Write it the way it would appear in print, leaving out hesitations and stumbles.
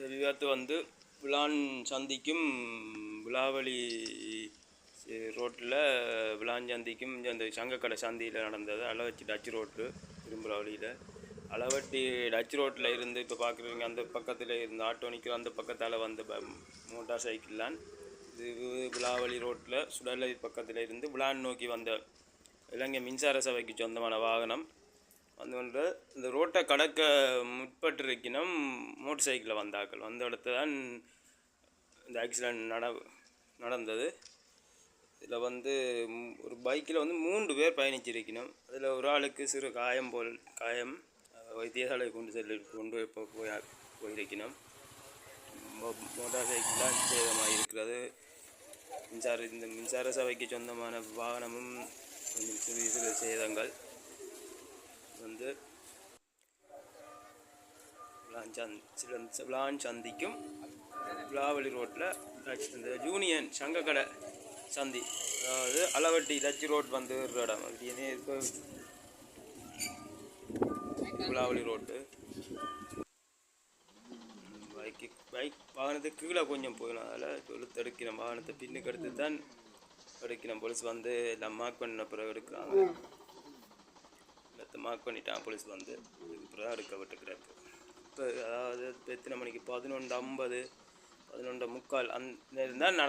இந்த விபத்து வந்து விளான் சந்திக்கும் விளாவளி ரோட்டில் விளாஞ்சந்திக்கும் அந்த சங்கக்கடை சந்தியில் நடந்தது. அளவட்டி டச் ரோட்டு திரும்புகிற வழியில் அளவட்டி டச் ரோட்டில் இருந்து இப்போ பார்க்குறீங்க அந்த பக்கத்தில் இருந்து ஆட்டோ நிற்கிற அந்த பக்கத்தால் வந்த மோட்டார் சைக்கிள்லாம் இது விளாவளி ரோட்டில் சுடலை பக்கத்தில் இருந்து விளான் நோக்கி வந்த இலங்கை மின்சார சபைக்கு சொந்தமான வாகனம் வந்து இந்த ரோட்டை கடக்க முற்பட்டிருக்கணும் மோட்டர் சைக்கிளில் வந்தாக்கள் வந்த இடத்துல தான் இந்த ஆக்சிடெண்ட் நடந்தது. இதில் வந்து ஒரு பைக்கில் வந்து 3 பேர் பயணிச்சிருக்கணும். அதில் ஒரு ஆளுக்கு சிறு காயம் வைத்தியசாலை கொண்டு போயிருக்கணும். மோட்டார் சைக்கிள் தான் சேதமாக இருக்கிறது. இந்த மின்சார சபைக்கு சொந்தமான வாகனமும் சிறு சிறு சேதங்கள் வந்து விளான் சந்திக்கும் விளாவளி ரோட்டில் இந்த யூனியன் சங்கக்கடை சந்தி, அதாவது அளவட்டி டச் ரோட் வந்து இடம் அப்படியே இப்போ விளாவளி ரோட்டு பைக் வாகனத்துக்கு கீழே கொஞ்சம் போயிடும். அதில் இழுத்தெடுக்கிறோம் வாகனத்தை பின்னுக்கு எடுத்து தான் எடுக்கிறோம். போலீஸ் வந்து எல்லாம் மார்க் பண்ண பிறகு எடுக்கிறாங்க. மார்க் பண்ணிட்டான் போலீஸ் வந்து இதுக்கு தான் எடுக்கப்பட்டுக்கிறாரு. இப்போ அதாவது எத்தனை மணிக்கு 11:50 11:45 அந்த தான் நடந்தது.